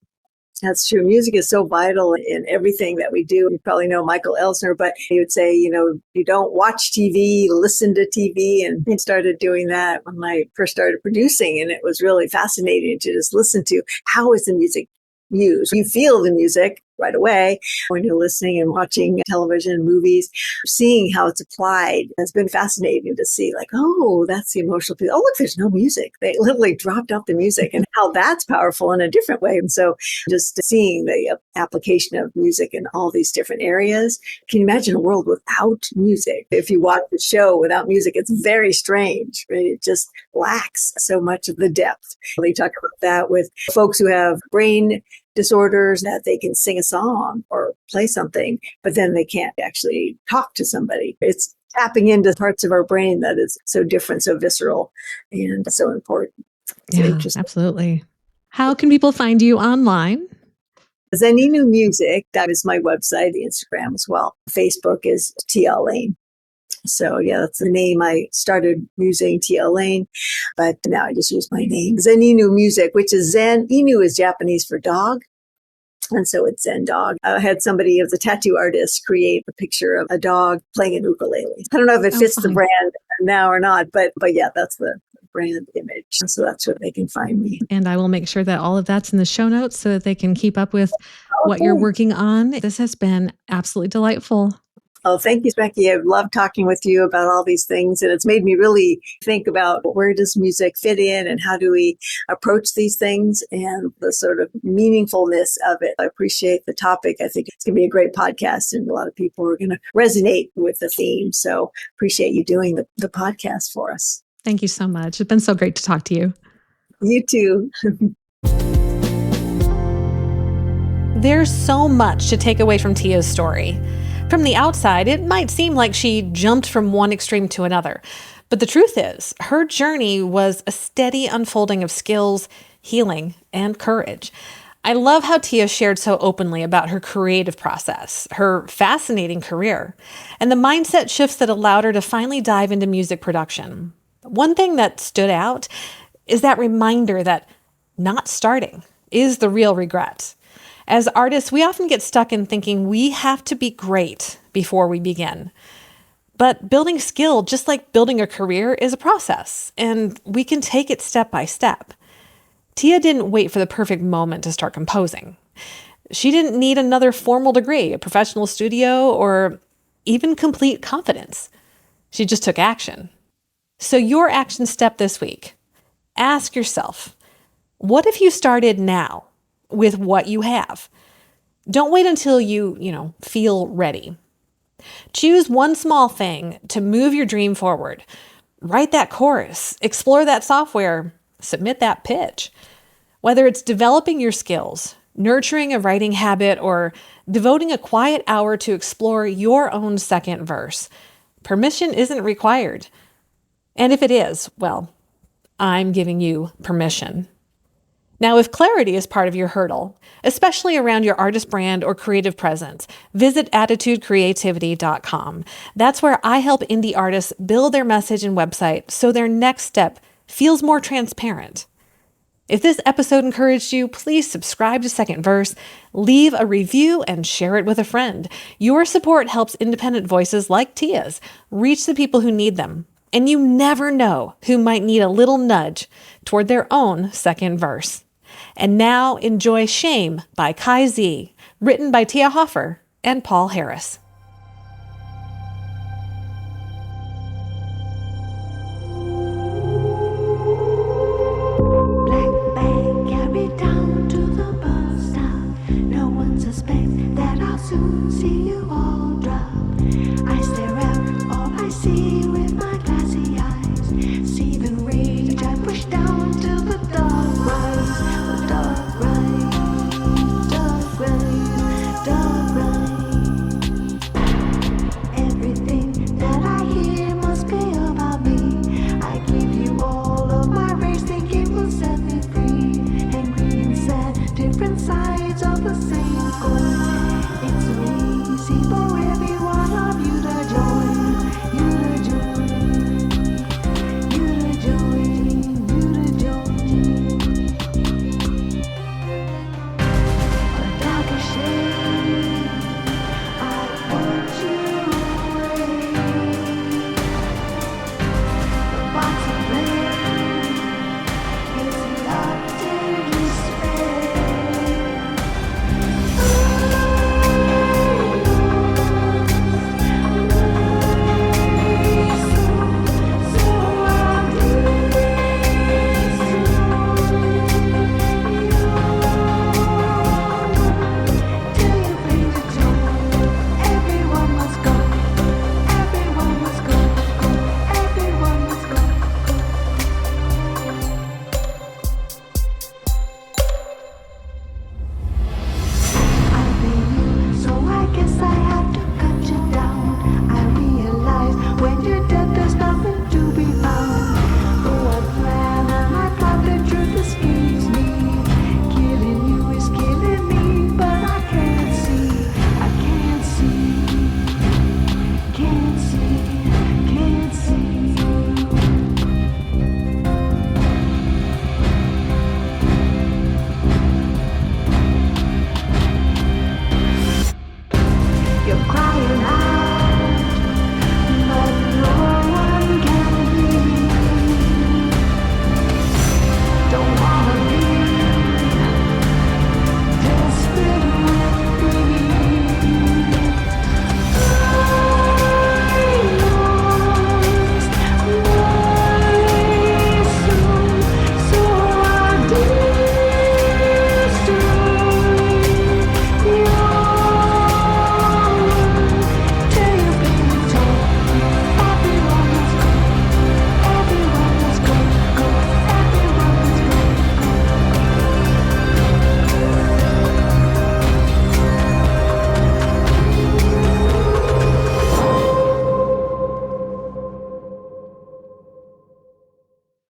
Speaker 1: That's true. Music is so vital in everything that we do. You probably know Michael Elsner, but he would say, you don't watch TV, listen to TV. And he started doing that when I first started producing. And it was really fascinating to just listen to how is the music used. You feel the music right away when you're listening and watching television, movies, seeing how it's applied. It's been fascinating to see, like, oh, that's the emotional piece. Oh, look, there's no music. They literally dropped out the music, and how that's powerful in a different way. And so just seeing the application of music in all these different areas. Can you imagine a world without music? If you watch the show without music, it's very strange, right? It just lacks so much of the depth. They talk about that with folks who have brain disorders, that they can sing a song or play something, but then they can't actually talk to somebody. It's tapping into parts of our brain that is so different, so visceral, and so important.
Speaker 2: Yeah, absolutely. How can people find you online?
Speaker 1: Zeninu Music, that is my website, the Instagram as well. Facebook is Tia Lane. So yeah, that's the name I started using, Tia Lane, but now I just use my name. Zeninu Music, which is Zen. Inu is Japanese for dog. And so it's Zen dog. I had somebody, as a tattoo artist, create a picture of a dog playing an ukulele. I don't know if it fits the brand now or not, but yeah, that's the brand image. So that's where they can find me.
Speaker 2: And I will make sure that all of that's in the show notes so that they can keep up with what you're working on. This has been absolutely delightful.
Speaker 1: Oh, thank you, Becky. I've loved talking with you about all these things. And it's made me really think about where does music fit in and how do we approach these things and the sort of meaningfulness of it. I appreciate the topic. I think it's going to be a great podcast and a lot of people are going to resonate with the theme. So appreciate you doing the podcast for us.
Speaker 2: Thank you so much. It's been so great to talk to you.
Speaker 1: You too.
Speaker 2: There's so much to take away from Tia's story. From the outside, it might seem like she jumped from one extreme to another. But the truth is, her journey was a steady unfolding of skills, healing, and courage. I love how Tia shared so openly about her creative process, her fascinating career, and the mindset shifts that allowed her to finally dive into music production. One thing that stood out is that reminder that not starting is the real regret. As artists, we often get stuck in thinking we have to be great before we begin. But building skill, just like building a career, is a process, and we can take it step by step. Tia didn't wait for the perfect moment to start composing. She didn't need another formal degree, a professional studio, or even complete confidence. She just took action. So your action step this week, ask yourself, what if you started now? With what you have. Don't wait until you feel ready. Choose one small thing to move your dream forward. Write that chorus, explore that software, submit that pitch. Whether it's developing your skills, nurturing a writing habit, or devoting a quiet hour to explore your own second verse, permission isn't required. And if it is, well, I'm giving you permission. Now, if clarity is part of your hurdle, especially around your artist brand or creative presence, visit attitudecreativity.com. That's where I help indie artists build their message and website so their next step feels more transparent. If this episode encouraged you, please subscribe to Second Verse, leave a review, and share it with a friend. Your support helps independent voices like Tia's reach the people who need them. And you never know who might need a little nudge toward their own second verse. And now enjoy Shame by Kai Z, written by Tia Hoffer and Paul Harris.